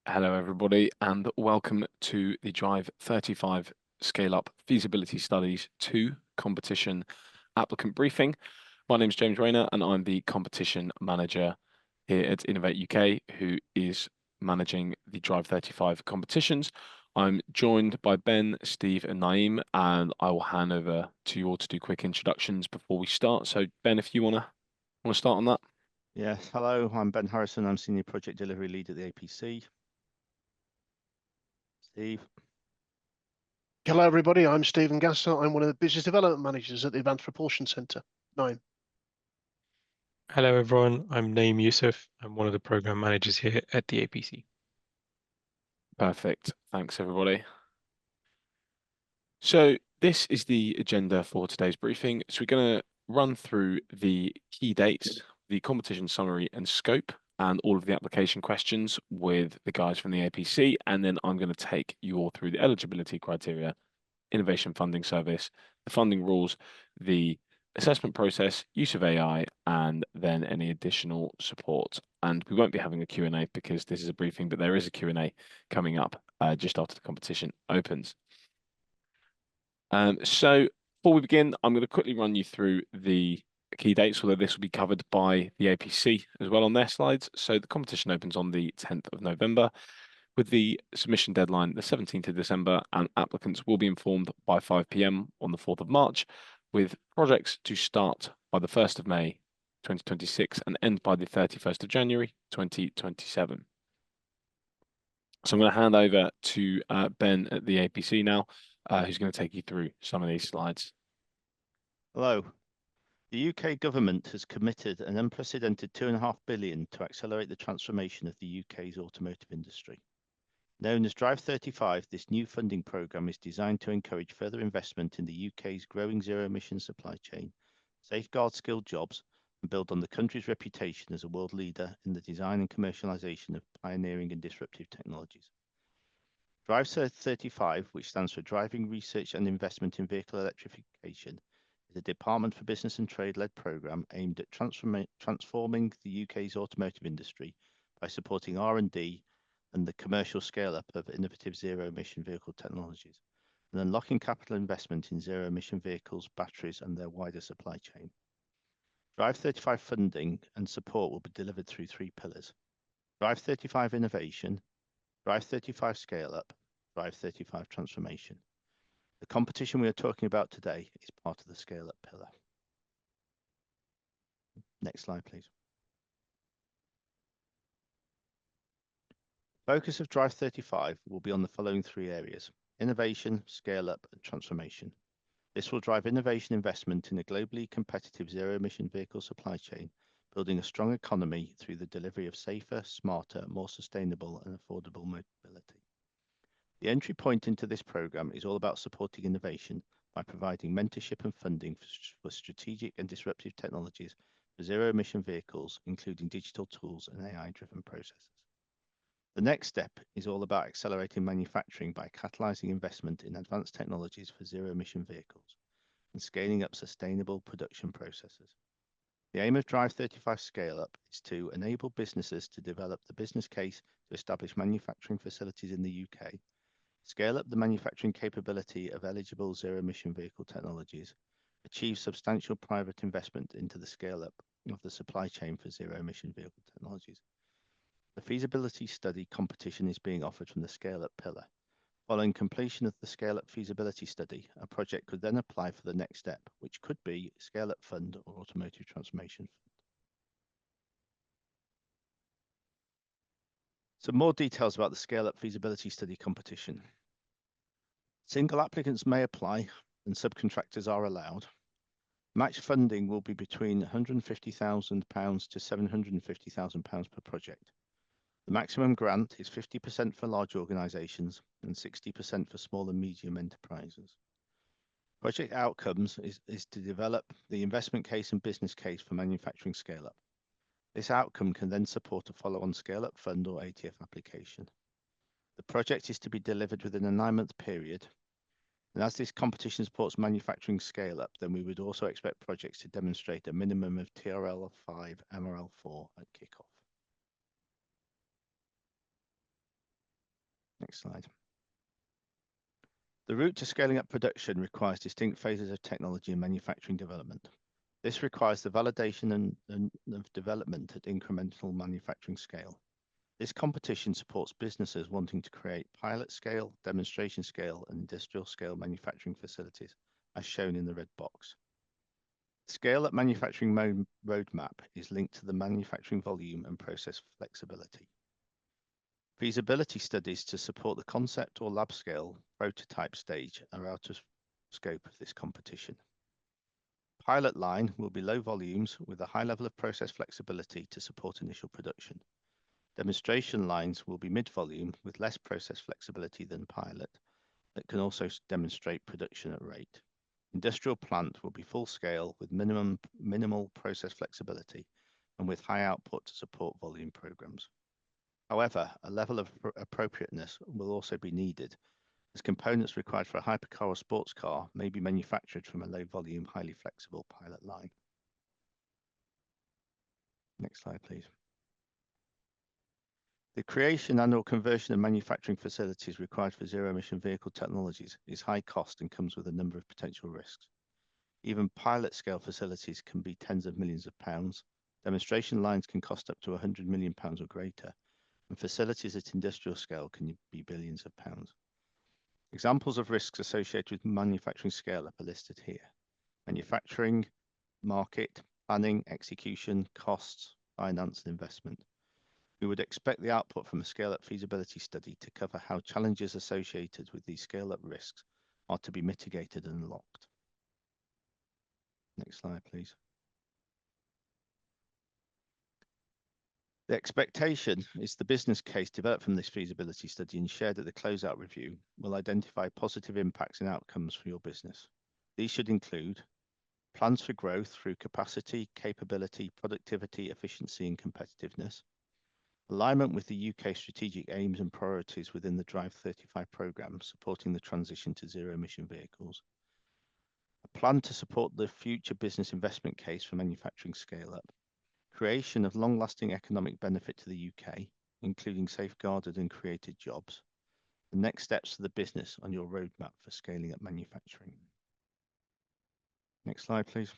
Hello, everybody, and welcome to the Drive 35 Scale Up Feasibility Studies 2 competition applicant briefing. My name is James Rayner, and I'm the competition manager here at Innovate UK, who is managing the Drive 35 competitions. I'm joined by Ben, Steve, and Naeem, and I will hand over to you all to do quick introductions before we start. So, Ben, if you want to start on that. Yes, hello, I'm Ben Harrison. I'm Senior Project Delivery Lead at the APC. Steve. Hello, everybody. I'm Stephen Gasser. I'm one of the Business Development Managers at the Advanced Propulsion Centre. Naeem. Hello, everyone. I'm Naeem Youssef. I'm one of the program managers here at the APC. Perfect. Thanks, everybody. So this is the agenda for today's briefing. So we're going to run through the key dates, the competition summary and scope, and all of the application questions with the guys from the APC. And then I'm going to take you all through the eligibility criteria, innovation funding service, the funding rules, the assessment process, use of AI, and then any additional support. And we won't be having a Q&A because this is a briefing, but there is a Q&A coming up just after the competition opens. So before we begin, I'm going to quickly run you through the key dates, although this will be covered by the APC as well on their slides. So the competition opens on the 10th of November with the submission deadline the 17th of December, and applicants will be informed by 5 p.m. on the 4th of March, with projects to start by the 1st of May 2026 and end by the 31st of January 2027. So I'm going to hand over to Ben at the APC now, who's going to take you through some of these slides. Hello. The UK government has committed an unprecedented £2.5 billion to accelerate the transformation of the UK's automotive industry. Known as Drive 35, this new funding programme is designed to encourage further investment in the UK's growing zero-emission supply chain, safeguard skilled jobs, and build on the country's reputation as a world leader in the design and commercialisation of pioneering and disruptive technologies. Drive 35, which stands for Driving Research and Investment in Vehicle Electrification, is a Department for Business and Trade-led programme aimed at transforming the UK's automotive industry by supporting R&D and the commercial scale-up of innovative zero-emission vehicle technologies, and unlocking capital investment in zero-emission vehicles, batteries, and their wider supply chain. Drive 35 funding and support will be delivered through three pillars: Drive 35 Innovation, Drive 35 Scale-up, Drive 35 Transformation. The competition we are talking about today is part of the Scale-up pillar. Next slide, please. Focus of Drive 35 will be on the following three areas: innovation, scale-up, and transformation. This will drive innovation investment in a globally competitive zero-emission vehicle supply chain, building a strong economy through the delivery of safer, smarter, more sustainable, and affordable mobility. The entry point into this programme is all about supporting innovation by providing mentorship and funding for strategic and disruptive technologies for zero-emission vehicles, including digital tools and AI-driven processes. The next step is all about accelerating manufacturing by catalysing investment in advanced technologies for zero-emission vehicles and scaling up sustainable production processes. The aim of Drive 35 Scale-up is to enable businesses to develop the business case to establish manufacturing facilities in the UK, scale up the manufacturing capability of eligible zero-emission vehicle technologies, achieve substantial private investment into the scale-up of the supply chain for zero-emission vehicle technologies. The feasibility study competition is being offered from the scale-up pillar. Following completion of the scale-up feasibility study, a project could then apply for the next step, which could be scale-up fund or automotive transformation fund. Some more details about the scale-up feasibility study competition. Single applicants may apply and subcontractors are allowed. Match funding will be between £150,000 to £750,000 per project. The maximum grant is 50% for large organisations and 60% for small and medium enterprises. Project outcomes is to develop the investment case and business case for manufacturing scale-up. This outcome can then support a follow-on scale-up fund or ATF application. The project is to be delivered within a 9-month period. And as this competition supports manufacturing scale-up, then we would also expect projects to demonstrate a minimum of TRL 5, MRL 4 at kickoff. Next slide. The route to scaling up production requires distinct phases of technology and manufacturing development. This requires the validation of development at incremental manufacturing scale. This competition supports businesses wanting to create pilot scale, demonstration scale, and industrial scale manufacturing facilities, as shown in the red box. Scale-up manufacturing roadmap is linked to the manufacturing volume and process flexibility. Feasibility studies to support the concept or lab scale prototype stage are out of scope of this competition. Pilot line will be low volumes with a high level of process flexibility to support initial production. Demonstration lines will be mid-volume with less process flexibility than pilot that can also demonstrate production at rate. Industrial plant will be full scale with minimal process flexibility and with high output to support volume programs. However, a level of appropriateness will also be needed, as components required for a hypercar or sports car may be manufactured from a low-volume, highly flexible pilot line. Next slide, please. The creation and/or conversion of manufacturing facilities required for zero-emission vehicle technologies is high cost and comes with a number of potential risks. Even pilot-scale facilities can be tens of millions of pounds. Demonstration lines can cost up to £100 million or greater, and facilities at industrial scale can be billions of pounds. Examples of risks associated with manufacturing scale-up are listed here. Manufacturing, market, planning, execution, costs, finance, and investment. We would expect the output from a scale-up feasibility study to cover how challenges associated with these scale-up risks are to be mitigated and unlocked. Next slide, please. The expectation is the business case developed from this feasibility study and shared at the closeout review will identify positive impacts and outcomes for your business. These should include plans for growth through capacity, capability, productivity, efficiency, and competitiveness, alignment with the UK strategic aims and priorities within the Drive 35 programme supporting the transition to zero-emission vehicles, a plan to support the future business investment case for manufacturing scale-up, creation of long-lasting economic benefit to the UK, including safeguarded and created jobs, the next steps for the business on your roadmap for scaling up manufacturing. Next slide, please.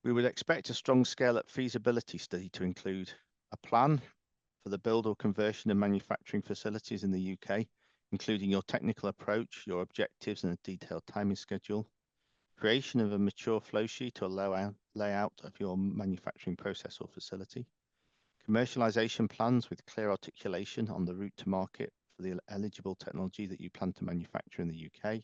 We would expect a strong scale-up feasibility study to include a plan for the build or conversion of manufacturing facilities in the UK, including your technical approach, your objectives, and a detailed timing schedule, creation of a mature flow sheet or layout of your manufacturing process or facility, commercialization plans with clear articulation on the route to market for the eligible technology that you plan to manufacture in the UK,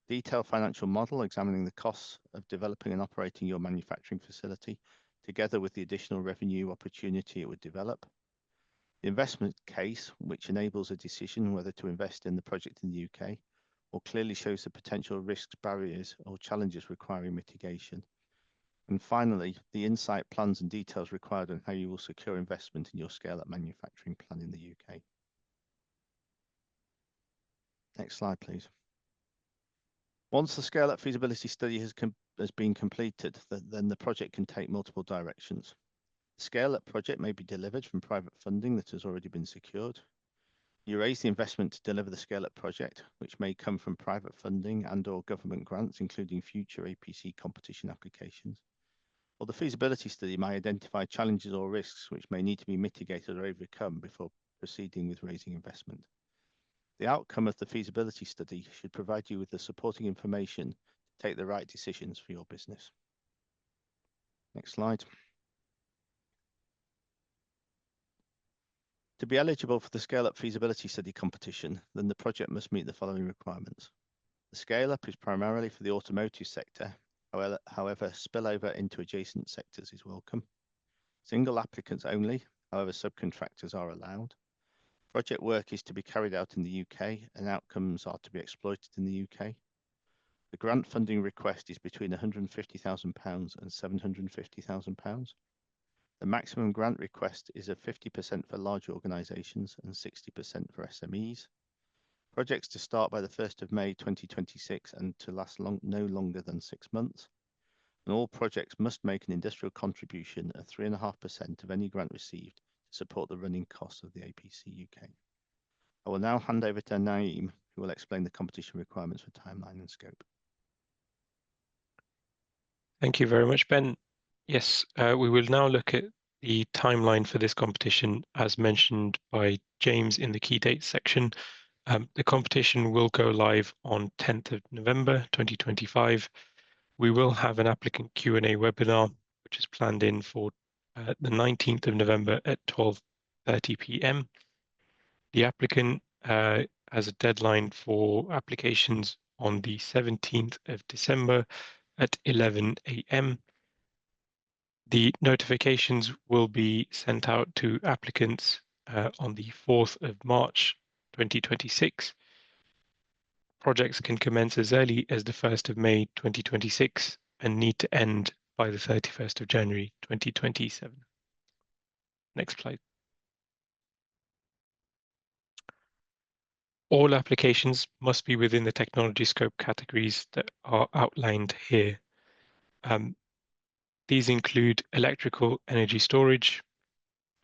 detailed financial model examining the costs of developing and operating your manufacturing facility together with the additional revenue opportunity it would develop, the investment case which enables a decision whether to invest in the project in the UK or clearly shows the potential risks, barriers, or challenges requiring mitigation. And finally, the insight, plans and details required on how you will secure investment in your scale-up manufacturing plan in the UK. Next slide, please. Once the scale-up feasibility study has been completed, then the project can take multiple directions. The scale-up project may be delivered from private funding that has already been secured. You raise the investment to deliver the scale-up project, which may come from private funding and/or government grants, including future APC competition applications. Or the feasibility study may identify challenges or risks which may need to be mitigated or overcome before proceeding with raising investment. The outcome of the feasibility study should provide you with the supporting information to take the right decisions for your business. Next slide. To be eligible for the scale-up feasibility study competition, then the project must meet the following requirements. The scale-up is primarily for the automotive sector, however, spillover into adjacent sectors is welcome. Single applicants only, however, subcontractors are allowed. Project work is to be carried out in the UK and outcomes are to be exploited in the UK. The grant funding request is between £150,000 and £750,000. The maximum grant request is of 50% for large organisations and 60% for SMEs. Projects to start by the 1st of May 2026 and to last no longer than 6 months. And all projects must make an industrial contribution of 3.5% of any grant received support the running costs of the APC UK. I will now hand over to Naeem, who will explain the competition requirements for timeline and scope. Thank you very much, Ben. Yes, we will now look at the timeline for this competition as mentioned by James in the key dates section. The competition will go live on 10th of November 2025. We will have an applicant Q&A webinar, which is planned in for the 19th of November at 12:30 p.m. The applicant has a deadline for applications on the 17th of December at 11 a.m. The notifications will be sent out to applicants on the 4th of March 2026. Projects can commence as early as the 1st of May 2026 and need to end by the 31st of January 2027. Next slide. All applications must be within the technology scope categories that are outlined here. These include electrical energy storage,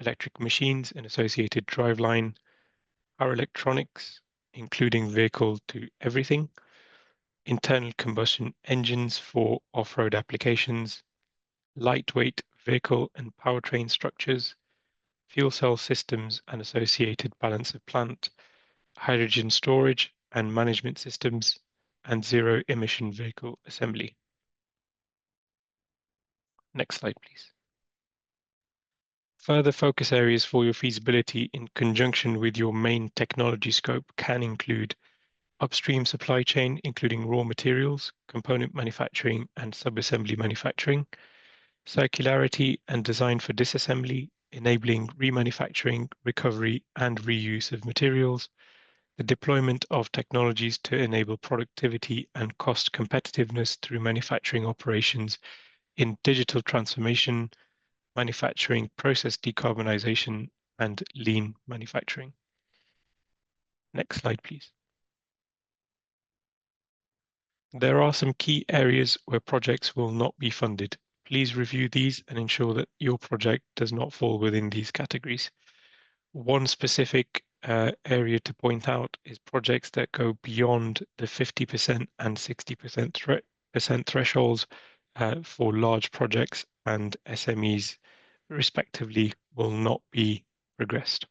electric machines and associated driveline, power electronics, including vehicle to everything, internal combustion engines for off-road applications, lightweight vehicle and powertrain structures, fuel cell systems and associated balance of plant, hydrogen storage and management systems, and zero-emission vehicle assembly. Next slide, please. Further focus areas for your feasibility in conjunction with your main technology scope can include upstream supply chain, including raw materials, component manufacturing, and subassembly manufacturing, circularity and design for disassembly, enabling remanufacturing, recovery, and reuse of materials, the deployment of technologies to enable productivity and cost competitiveness through manufacturing operations in digital transformation, manufacturing process decarbonization, and lean manufacturing. Next slide, please. There are some key areas where projects will not be funded. Please review these and ensure that your project does not fall within these categories. One specific area to point out is projects that go beyond the 50% and 60% thresholds for large projects and SMEs, respectively, will not be progressed.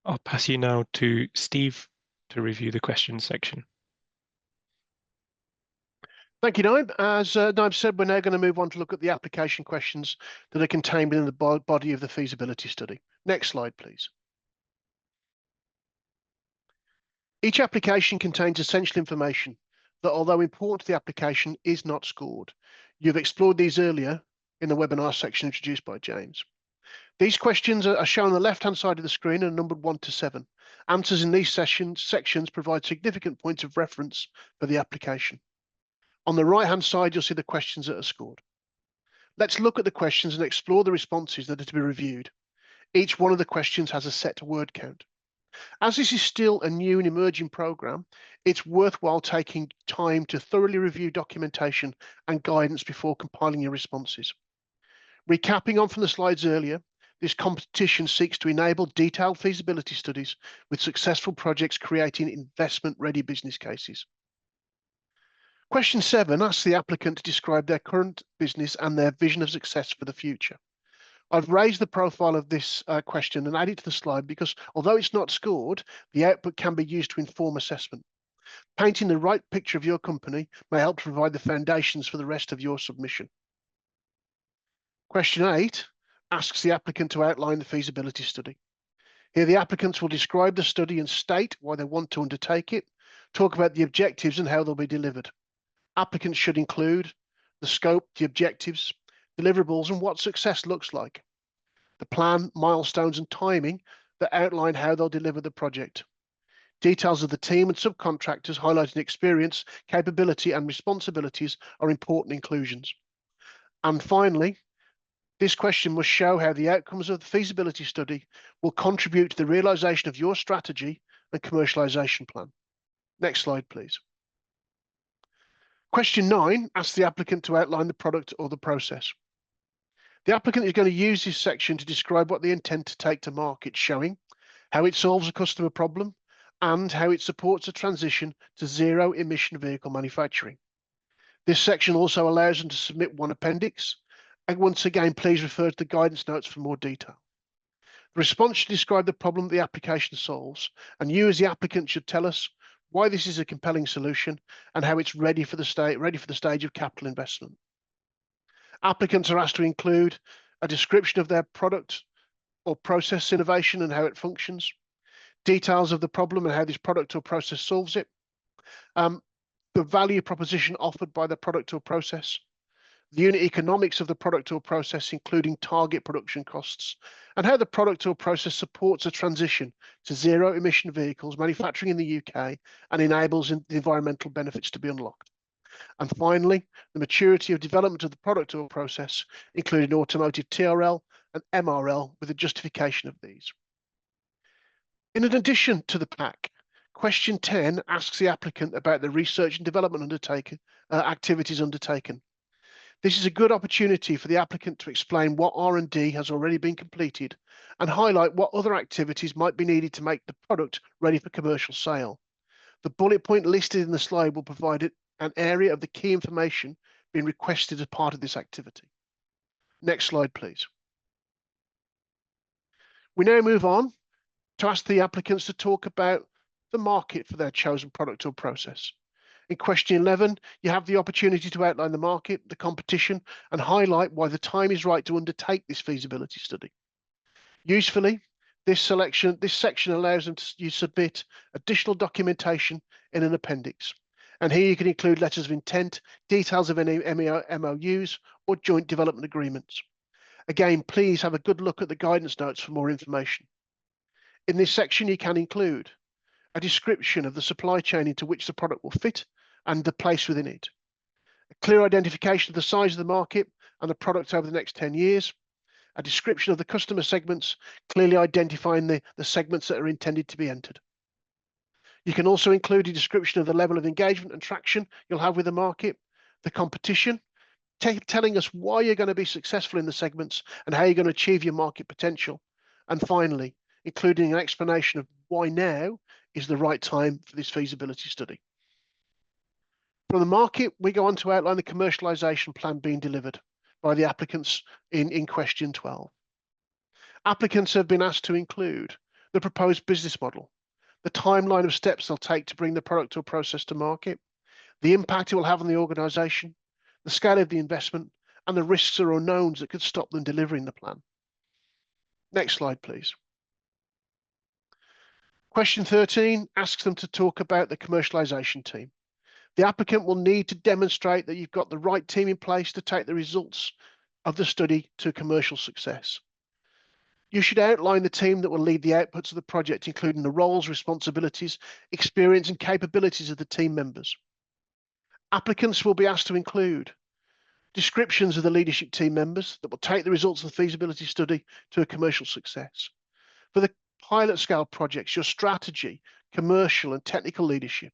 I'll pass you now to Steve to review the questions section. Thank you, Naim. As Naim said, we're now going to move on to look at the application questions that are contained within the body of the feasibility study. Next slide, please. Each application contains essential information that, although important to the application, is not scored. You've explored these earlier in the webinar section introduced by James. These questions are shown on the left-hand side of the screen and numbered 1 to 7. Answers in these sections provide significant points of reference for the application. On the right-hand side, you'll see the questions that are scored. Let's look at the questions and explore the responses that are to be reviewed. Each one of the questions has a set word count. As this is still a new and emerging program, it's worthwhile taking time to thoroughly review documentation and guidance before compiling your responses. Recapping on from the slides earlier, this competition seeks to enable detailed feasibility studies with successful projects creating investment-ready business cases. Question 7 asks the applicant to describe their current business and their vision of success for the future. I've raised the profile of this question and added it to the slide because although it's not scored, the output can be used to inform assessment. Painting the right picture of your company may help to provide the foundations for the rest of your submission. Question 8 asks the applicant to outline the feasibility study. Here the applicants will describe the study and state why they want to undertake it, talk about the objectives and how they'll be delivered. Applicants should include the scope, the objectives, deliverables, and what success looks like, the plan, milestones, and timing that outline how they'll deliver the project. Details of the team and subcontractors highlighting experience, capability, and responsibilities are important inclusions. And finally, this question must show how the outcomes of the feasibility study will contribute to the realization of your strategy and commercialization plan. Next slide, please. Question 9 asks the applicant to outline the product or the process. The applicant is going to use this section to describe what they intend to take to market, showing how it solves a customer problem and how it supports a transition to zero-emission vehicle manufacturing. This section also allows them to submit one appendix, and once again, please refer to the guidance notes for more detail. The response should describe the problem the application solves, and you as the applicant should tell us why this is a compelling solution and how it's ready for the stage of capital investment. Applicants are asked to include a description of their product or process innovation and how it functions, details of the problem and how this product or process solves it, the value proposition offered by the product or process, the unit economics of the product or process, including target production costs, and how the product or process supports a transition to zero-emission vehicles manufacturing in the UK and enables the environmental benefits to be unlocked. And finally, the maturity of development of the product or process, including automotive TRL and MRL, with a justification of these. In addition to the pack, question 10 asks the applicant about the research and development activities undertaken. This is a good opportunity for the applicant to explain what R&D has already been completed and highlight what other activities might be needed to make the product ready for commercial sale. The bullet point listed in the slide will provide an area of the key information being requested as part of this activity. Next slide, please. We now move on to ask the applicants to talk about the market for their chosen product or process. In question 11, you have the opportunity to outline the market, the competition, and highlight why the time is right to undertake this feasibility study. Usefully, this section allows them to submit additional documentation in an appendix. And here you can include letters of intent, details of any MOUs, or joint development agreements. Again, please have a good look at the guidance notes for more information. In this section, you can include a description of the supply chain into which the product will fit and the place within it, a clear identification of the size of the market and the product over the next 10 years, a description of the customer segments, clearly identifying the segments that are intended to be entered. You can also include a description of the level of engagement and traction you'll have with the market, the competition, telling us why you're going to be successful in the segments and how you're going to achieve your market potential. And finally, including an explanation of why now is the right time for this feasibility study. From the market, we go on to outline the commercialisation plan being delivered by the applicants in question 12. Applicants have been asked to include the proposed business model, the timeline of steps they'll take to bring the product or process to market, the impact it will have on the organisation, the scale of the investment, and the risks or unknowns that could stop them delivering the plan. Next slide, please. Question 13 asks them to talk about the commercialisation team. The applicant will need to demonstrate that you've got the right team in place to take the results of the study to commercial success. You should outline the team that will lead the outputs of the project, including the roles, responsibilities, experience, and capabilities of the team members. Applicants will be asked to include descriptions of the leadership team members that will take the results of the feasibility study to a commercial success. For the pilot scale projects, your strategy, commercial and technical leadership.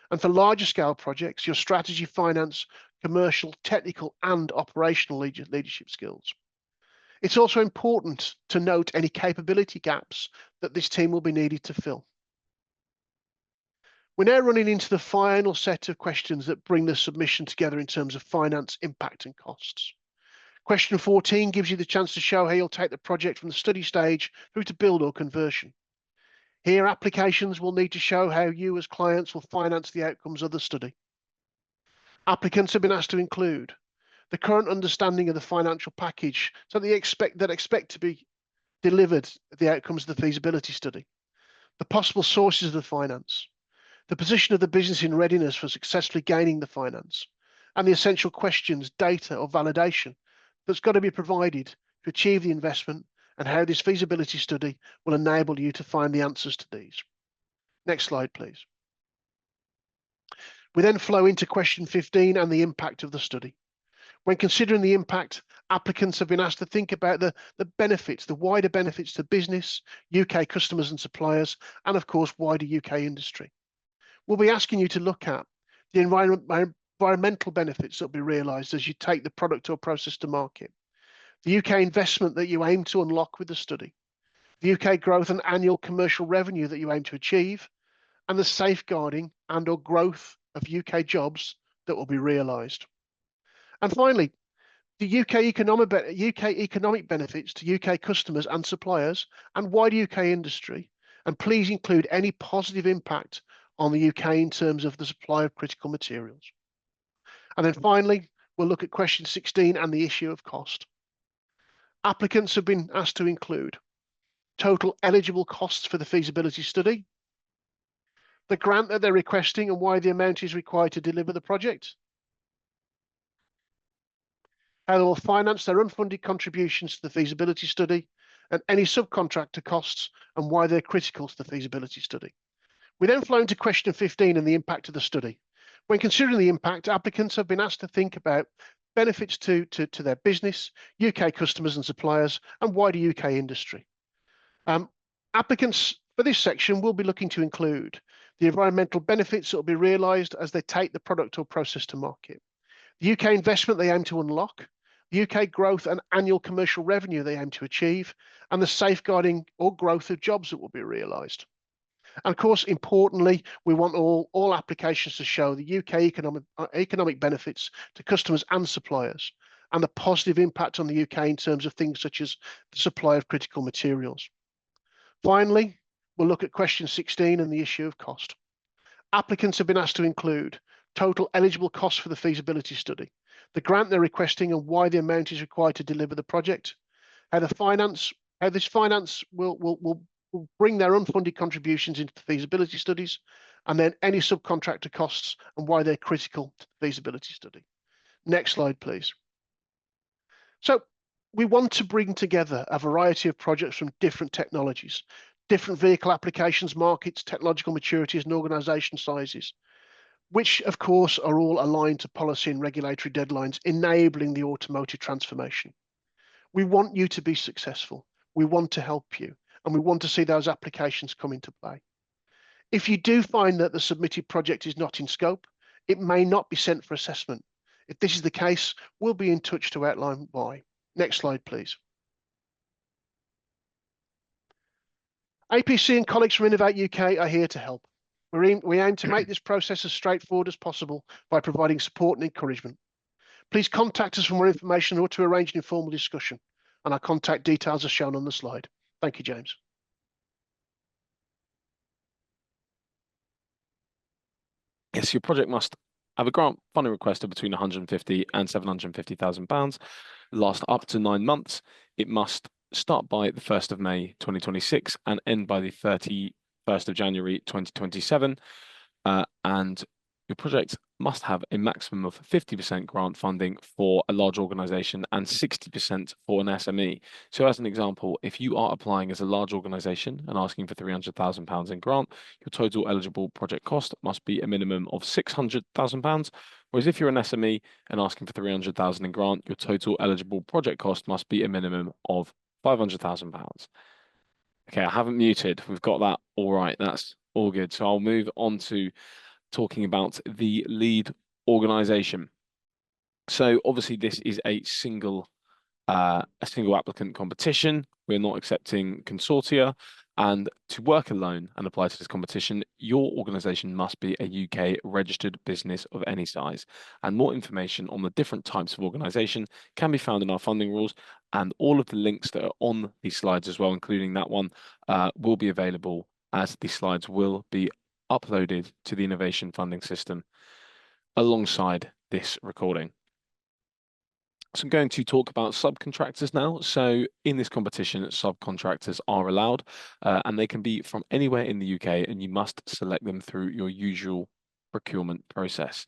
And for larger scale projects, your strategy, finance, commercial, technical and operational leadership skills. It's also important to note any capability gaps that this team will be needed to fill. We're now running into the final set of questions that bring the submission together in terms of finance, impact and costs. Question 14 gives you the chance to show how you'll take the project from the study stage through to build or conversion. Here, applications will need to show how you as clients will finance the outcomes of the study. Applicants have been asked to include the current understanding of the financial package so they expect to be delivered the outcomes of the feasibility study, the possible sources of the finance, the position of the business in readiness for successfully gaining the finance, and the essential questions, data or validation that's got to be provided to achieve the investment and how this feasibility study will enable you to find the answers to these. Next slide, please. We then flow into question 15 and the impact of the study. When considering the impact, applicants have been asked to think about the benefits, the wider benefits to business, UK customers and suppliers, and of course, wider UK industry. We'll be asking you to look at the environmental benefits that will be realised as you take the product or process to market, the UK investment that you aim to unlock with the study, the UK growth and annual commercial revenue that you aim to achieve, and the safeguarding and/or growth of UK jobs that will be realised. And finally, the UK economic benefits to UK customers and suppliers and wider UK industry, and please include any positive impact on the UK in terms of the supply of critical materials. And then finally, we'll look at question 16 and the issue of cost. Applicants have been asked to include total eligible costs for the feasibility study, the grant that they're requesting and why the amount is required to deliver the project, how they will finance their unfunded contributions to the feasibility study, and any subcontractor costs and why they're critical to the feasibility study. We then flow into question 15 and the impact of the study. When considering the impact, applicants have been asked to think about benefits to their business, UK customers and suppliers, and wider UK industry. Applicants for this section will be looking to include the environmental benefits that will be realised as they take the product or process to market, the UK investment they aim to unlock, the UK growth and annual commercial revenue they aim to achieve, and the safeguarding or growth of jobs that will be realised. And of course, importantly, we want all applications to show the UK economic benefits to customers and suppliers, and the positive impact on the UK in terms of things such as the supply of critical materials. Finally, we'll look at question 16 and the issue of cost. Applicants have been asked to include total eligible costs for the feasibility study, the grant they're requesting and why the amount is required to deliver the project, how this finance will bring their unfunded contributions into the feasibility studies, and then any subcontractor costs and why they're critical to the feasibility study. Next slide, please. So we want to bring together a variety of projects from different technologies, different vehicle applications, markets, technological maturities, and organisation sizes, which of course are all aligned to policy and regulatory deadlines enabling the automotive transformation. We want you to be successful. We want to help you, and we want to see those applications come into play. If you do find that the submitted project is not in scope, it may not be sent for assessment. If this is the case, we'll be in touch to outline why. Next slide, please. APC and colleagues from Innovate UK are here to help. We aim to make this process as straightforward as possible by providing support and encouragement. Please contact us for more information or to arrange an informal discussion, and our contact details are shown on the slide. Thank you, James. Yes, your project must have a grant funding request of between £150,000 and £750,000, last up to 9 months. It must start by the 1st of May 2026 and end by the 31st of January 2027. And your project must have a maximum of 50% grant funding for a large organisation and 60% for an SME. So as an example, if you are applying as a large organisation and asking for £300,000 in grant, your total eligible project cost must be a minimum of £600,000. Whereas if you're an SME and asking for £300,000 in grant, your total eligible project cost must be a minimum of £500,000. Okay, I haven't muted. We've got that all right. That's all good. So I'll move on to talking about the lead organisation. So obviously this is a single applicant competition. We're not accepting consortia, and to work alone and apply to this competition, your organisation must be a UK registered business of any size. And more information on the different types of organisation can be found in our funding rules, and all of the links that are on these slides as well, including that one, will be available as these slides will be uploaded to the innovation funding system alongside this recording. So I'm going to talk about subcontractors now. So in this competition, subcontractors are allowed, and they can be from anywhere in the UK, and you must select them through your usual procurement process.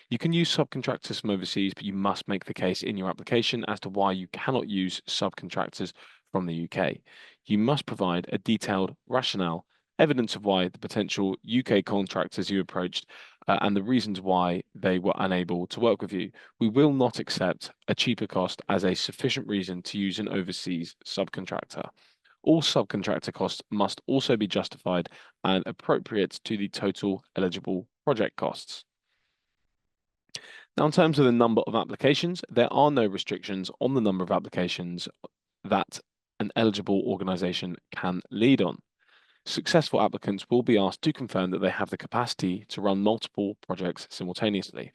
You can use subcontractors from overseas, but you must make the case in your application as to why you cannot use subcontractors from the UK. You must provide a detailed rationale, evidence of why the potential UK contractors you approached and the reasons why they were unable to work with you. We will not accept a cheaper cost as a sufficient reason to use an overseas subcontractor. All subcontractor costs must also be justified and appropriate to the total eligible project costs. Now, in terms of the number of applications, there are no restrictions on the number of applications that an eligible organisation can lead on. Successful applicants will be asked to confirm that they have the capacity to run multiple projects simultaneously.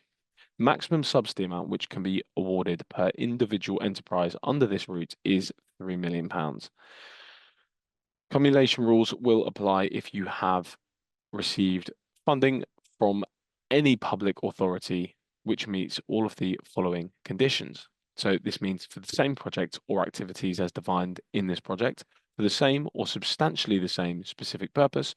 Maximum subsidy amount which can be awarded per individual enterprise under this route is £3 million. Cumulation rules will apply if you have received funding from any public authority which meets all of the following conditions. So this means for the same project or activities as defined in this project, for the same or substantially the same specific purpose,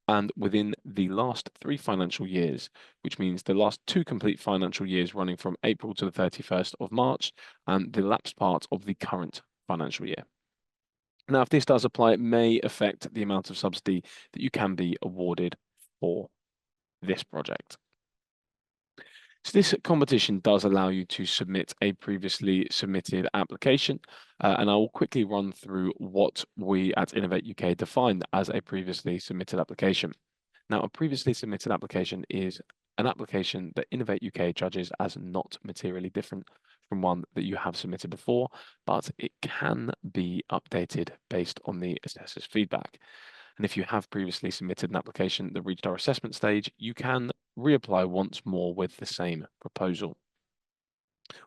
and within the last 3 financial years, which means the last 2 complete financial years running from April to the 31st of March and the lapsed part of the current financial year. Now, if this does apply, it may affect the amount of subsidy that you can be awarded for this project. So this competition does allow you to submit a previously submitted application, and I will quickly run through what we at Innovate UK defined as a previously submitted application. Now, a previously submitted application is an application that Innovate UK judges as not materially different from one that you have submitted before, but it can be updated based on the assessor's feedback. And if you have previously submitted an application that reached our assessment stage, you can reapply once more with the same proposal.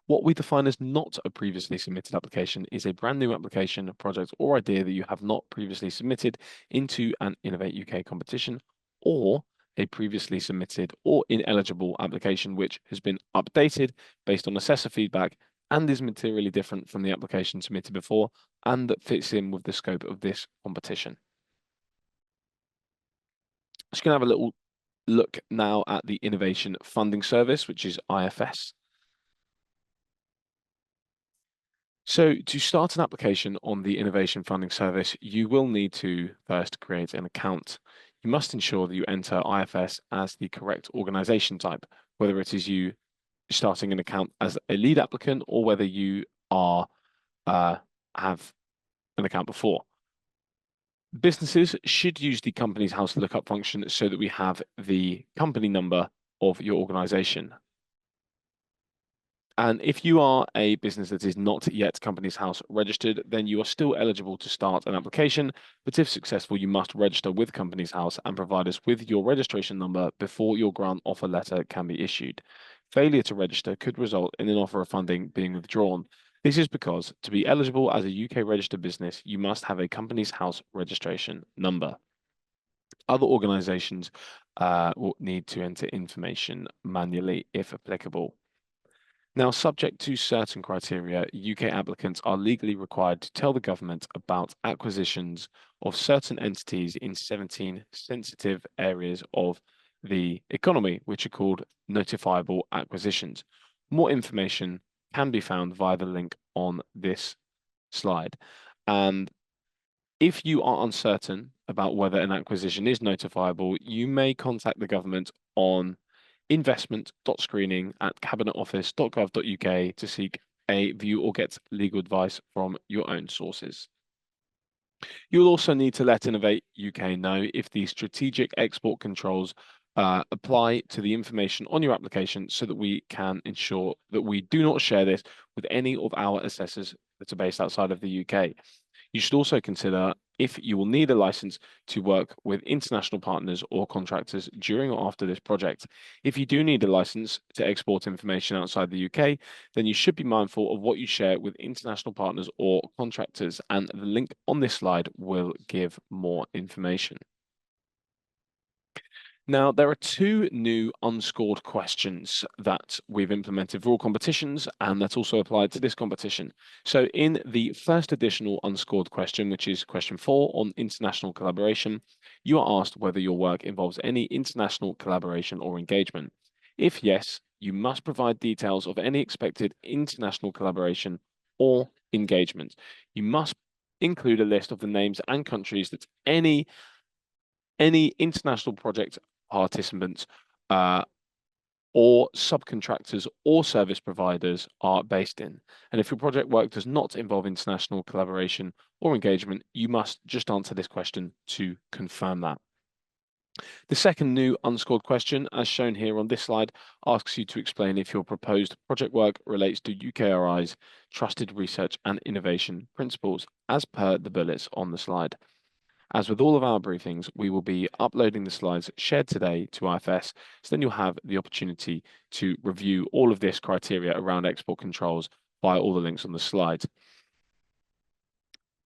What we define as not a previously submitted application is a brand new application, project, or idea that you have not previously submitted into an Innovate UK competition, or a previously submitted or ineligible application which has been updated based on assessor feedback and is materially different from the application submitted before and that fits in with the scope of this competition. Just going to have a little look now at the Innovation Funding Service, which is IFS. So to start an application on the Innovation Funding Service, you will need to first create an account. You must ensure that you enter IFS as the correct organisation type, whether it is you starting an account as a lead applicant or whether you are have an account before. Businesses should use the company's house lookup function so that we have the company number of your organization. And if you are a business that is not yet Companies House registered, then you are still eligible to start an application. But if successful, you must register with Companies House and provide us with your registration number before your grant offer letter can be issued. Failure to register could result in an offer of funding being withdrawn. This is because to be eligible as a UK registered business, you must have a Companies House registration number. Other organisations will need to enter information manually if applicable. Now, subject to certain criteria, UK applicants are legally required to tell the government about acquisitions of certain entities in 17 sensitive areas of the economy, which are called notifiable acquisitions. More information can be found via the link on this slide. And if you are uncertain about whether an acquisition is notifiable, you may contact the government on investment.screening@cabinetoffice.gov.uk to seek a view or get legal advice from your own sources. You'll also need to let Innovate UK know if the strategic export controls apply to the information on your application so that we can ensure that we do not share this with any of our assessors that are based outside of the UK. You should also consider if you will need a license to work with international partners or contractors during or after this project. If you do need a license to export information outside the UK, then you should be mindful of what you share with international partners or contractors, and the link on this slide will give more information. Now, there are 2 new unscored questions that we've implemented for all competitions, and that's also applied to this competition. So in the first additional unscored question, which is question 4 on international collaboration, you are asked whether your work involves any international collaboration or engagement. If yes, you must provide details of any expected international collaboration or engagement. You must include a list of the names and countries that any international project participants or subcontractors or service providers are based in. And if your project work does not involve international collaboration or engagement, you must just answer this question to confirm that. The second new unscored question, as shown here on this slide, asks you to explain if your proposed project work relates to UKRI's trusted research and innovation principles as per the bullets on the slide. As with all of our briefings, we will be uploading the slides shared today to IFS, so then you'll have the opportunity to review all of this criteria around export controls via all the links on the slide.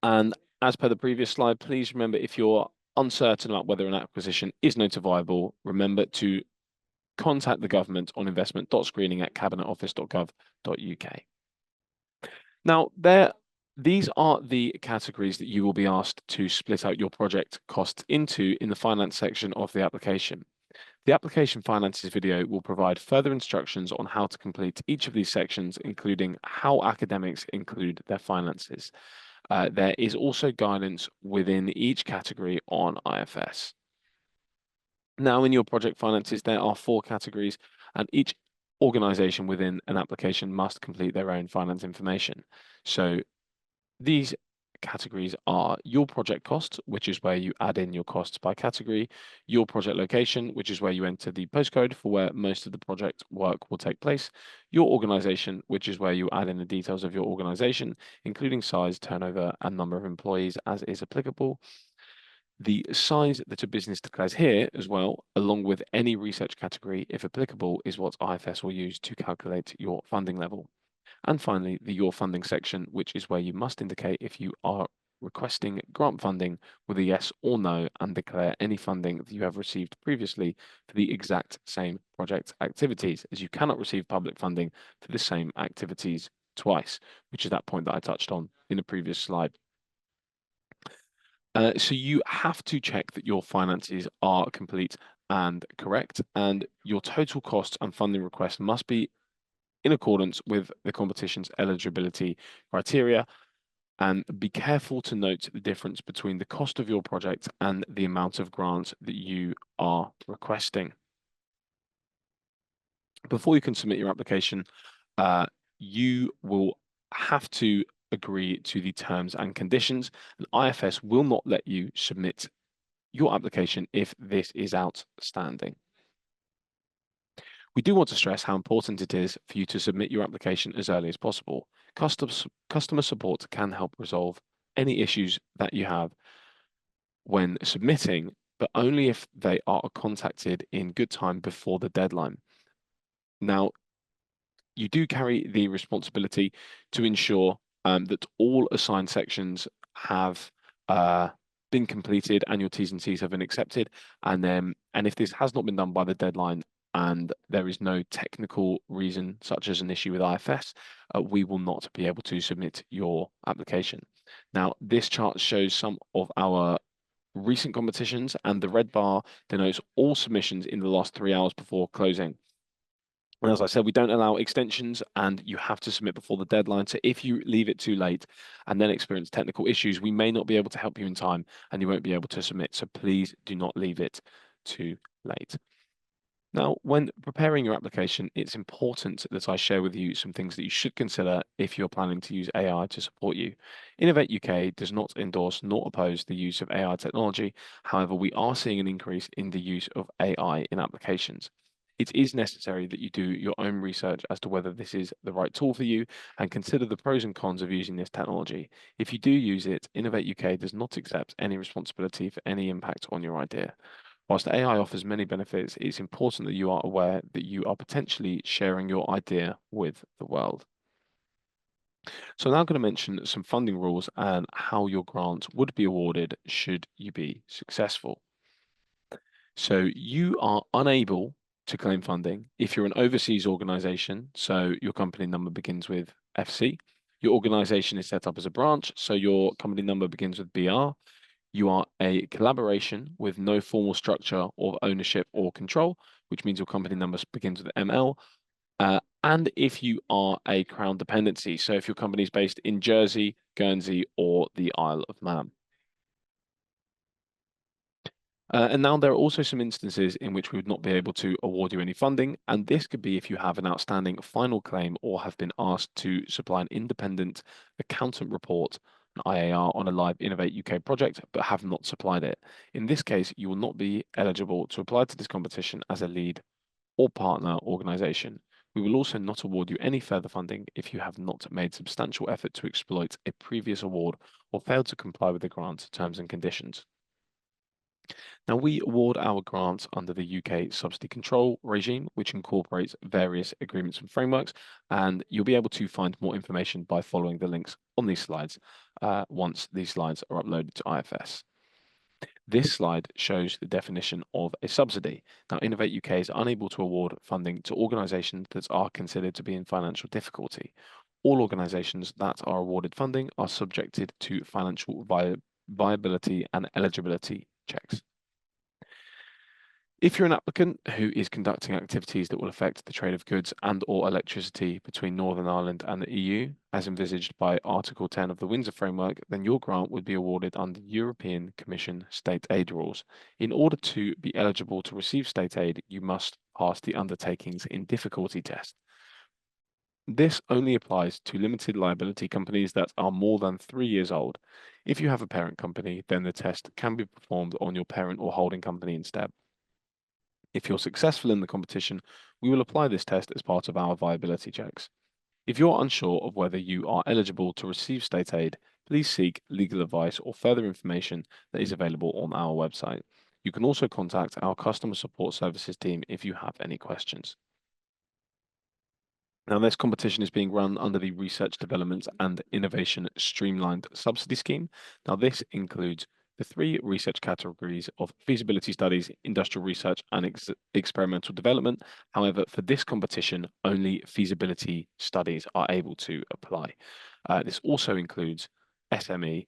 And as per the previous slide, please remember, if you're uncertain about whether an acquisition is notifiable, remember to contact the government on investment.screening@cabinetoffice.gov.uk. Now, these are the categories that you will be asked to split out your project costs into in the finance section of the application. The application finances video will provide further instructions on how to complete each of these sections, including how academics include their finances. There is also guidance within each category on IFS. Now, in your project finances, there are 4 categories, and each organization within an application must complete their own finance information. So these categories are your project costs, which is where you add in your costs by category, your project location, which is where you enter the postcode for where most of the project work will take place, your organization, which is where you add in the details of your organization, including size, turnover, and number of employees as is applicable. The size that a business declares here as well, along with any research category, if applicable, is what IFS will use to calculate your funding level. And finally, the Your Funding section, which is where you must indicate if you are requesting grant funding with a yes or no, and declare any funding that you have received previously for the exact same project activities, as you cannot receive public funding for the same activities twice, which is that point that I touched on in a previous slide. So you have to check that your finances are complete and correct, and your total costs and funding request must be in accordance with the competition's eligibility criteria, and be careful to note the difference between the cost of your project and the amount of grants that you are requesting. Before you can submit your application, you will have to agree to the terms and conditions, and IFS will not let you submit your application if this is outstanding. We do want to stress how important it is for you to submit your application as early as possible. Customer support can help resolve any issues that you have when submitting, but only if they are contacted in good time before the deadline. Now, you do carry the responsibility to ensure that all assigned sections have been completed and your T's and C's have been accepted. And if this has not been done by the deadline and there is no technical reason, such as an issue with IFS, we will not be able to submit your application. Now, this chart shows some of our recent competitions, and the red bar denotes all submissions in the last 3 hours before closing. And as I said, we don't allow extensions, and you have to submit before the deadline. So if you leave it too late and then experience technical issues, we may not be able to help you in time and you won't be able to submit. So please do not leave it too late. Now, when preparing your application, it's important that I share with you some things that you should consider if you're planning to use AI to support you. Innovate UK does not endorse nor oppose the use of AI technology. However, we are seeing an increase in the use of AI in applications. It is necessary that you do your own research as to whether this is the right tool for you and consider the pros and cons of using this technology. If you do use it, Innovate UK does not accept any responsibility for any impact on your idea. Whilst AI offers many benefits, it's important that you are aware that you are potentially sharing your idea with the world. So now I'm going to mention some funding rules and how your grant would be awarded should you be successful. So you are unable to claim funding if you're an overseas organization, so your company number begins with FC. Your organization is set up as a branch, so your company number begins with BR. You are a collaboration with no formal structure of ownership or control, which means your company number begins with ML. And if you are a Crown dependency, so if your company is based in Jersey, Guernsey, or the Isle of Man. And now there are also some instances in which we would not be able to award you any funding, and this could be if you have an outstanding final claim or have been asked to supply an independent accountant report an IAR on a live Innovate UK project but have not supplied it. In this case, you will not be eligible to apply to this competition as a lead or partner organisation. We will also not award you any further funding if you have not made substantial effort to exploit a previous award or failed to comply with the grant terms and conditions. Now, we award our grants under the UK subsidy control regime, which incorporates various agreements and frameworks, and you'll be able to find more information by following the links on these slides once these slides are uploaded to IFS. This slide shows the definition of a subsidy. Now, Innovate UK is unable to award funding to organisations that are considered to be in financial difficulty. All organisations that are awarded funding are subjected to financial viability and eligibility checks. If you're an applicant who is conducting activities that will affect the trade of goods and or electricity between Northern Ireland and the EU, as envisaged by Article 10 of the Windsor Framework, then your grant would be awarded under European Commission state aid rules. In order to be eligible to receive state aid, you must pass the Undertakings in Difficulty test. This only applies to limited liability companies that are more than 3 years old. If you have a parent company, then the test can be performed on your parent or holding company instead. If you're successful in the competition, we will apply this test as part of our viability checks. If you're unsure of whether you are eligible to receive state aid, please seek legal advice or further information that is available on our website. You can also contact our customer support services team if you have any questions. Now, this competition is being run under the Research, Development and Innovation Streamlined Subsidy Scheme. Now, this includes the 3 research categories of feasibility studies, industrial research, and experimental development. However, for this competition, only feasibility studies are able to apply. This also includes SME,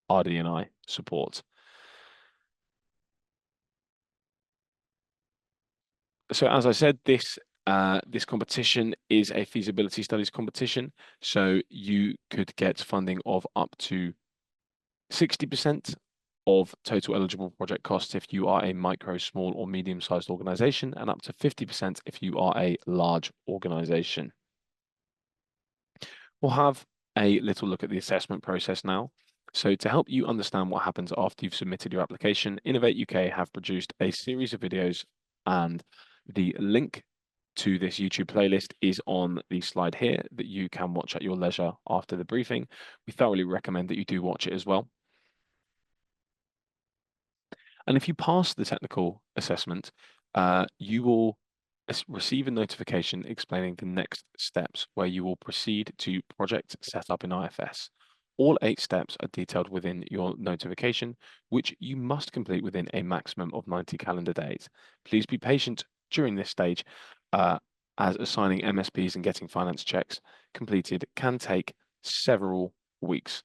RD&I support. So, as I said, this competition is a feasibility studies competition. So you could get funding of up to 60% of total eligible project costs if you are a micro, small, or medium-sized organization, and up to 50% if you are a large organization. We'll have a little look at the assessment process now. So to help you understand what happens after you've submitted your application, Innovate UK have produced a series of videos, and the link to this YouTube playlist is on the slide here that you can watch at your leisure after the briefing. We thoroughly recommend that you do watch it as well. And if you pass the technical assessment, you will receive a notification explaining the next steps where you will proceed to project setup in IFS. All 8 steps are detailed within your notification, which you must complete within a maximum of 90 calendar days. Please be patient during this stage, as assigning MSPs and getting finance checks completed can take several weeks.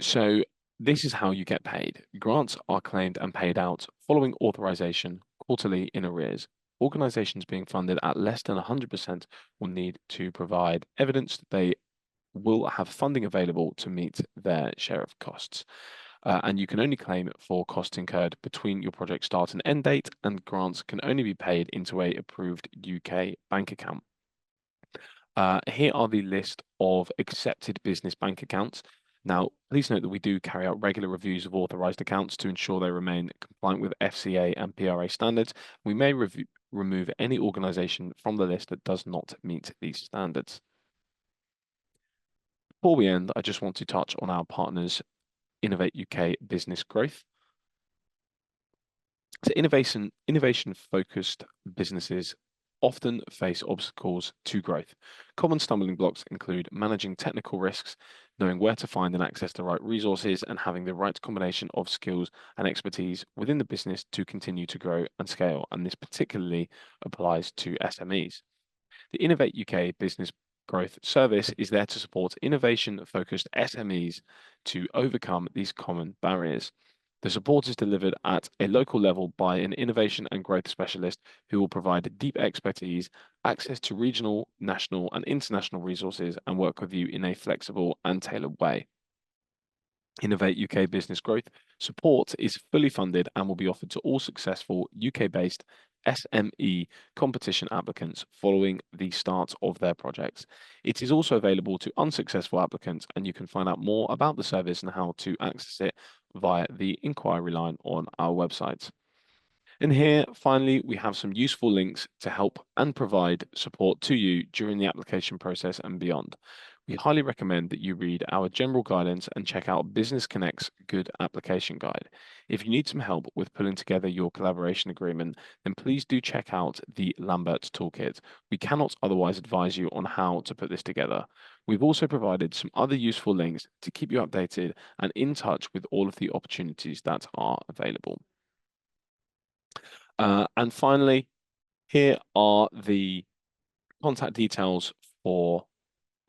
So this is how you get paid. Grants are claimed and paid out following authorization quarterly in arrears. Organizations being funded at less than 100% will need to provide evidence that they will have funding available to meet their share of costs. And you can only claim for costs incurred between your project start and end date, and grants can only be paid into a approved UK bank account. Here are the list of accepted business bank accounts. Now, please note that we do carry out regular reviews of authorized accounts to ensure they remain compliant with FCA and PRA standards. We may remove any organization from the list that does not meet these standards. Before we end, I just want to touch on our partners, Innovate UK Business Growth. So innovation-focused businesses often face obstacles to growth. Common stumbling blocks include managing technical risks, knowing where to find and access the right resources, and having the right combination of skills and expertise within the business to continue to grow and scale. And this particularly applies to SMEs. The Innovate UK Business Growth Service is there to support innovation-focused SMEs to overcome these common barriers. The support is delivered at a local level by an innovation and growth specialist who will provide deep expertise, access to regional, national, and international resources, and work with you in a flexible and tailored way. Innovate UK Business Growth support is fully funded and will be offered to all successful UK-based SME competition applicants following the start of their projects. It is also available to unsuccessful applicants, and you can find out more about the service and how to access it via the inquiry line on our website. And here, finally, we have some useful links to help and provide support to you during the application process and beyond. We highly recommend that you read our general guidance and check out Business Connect's Good Application Guide. If you need some help with pulling together your collaboration agreement, then please do check out the Lambert Toolkit. We cannot otherwise advise you on how to put this together. We've also provided some other useful links to keep you updated and in touch with all of the opportunities that are available. And finally, here are the contact details for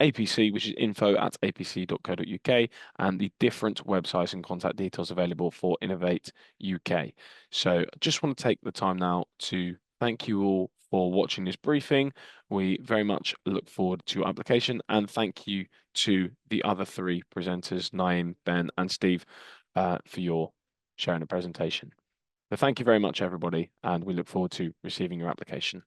APC, which is info@apc.co.uk, and the different websites and contact details available for Innovate UK. So I just want to take the time now to thank you all for watching this briefing. We very much look forward to your application, and thank you to the other three presenters, Naeem, Ben, and Steve, for your sharing the presentation. So thank you very much, everybody, and we look forward to receiving your application.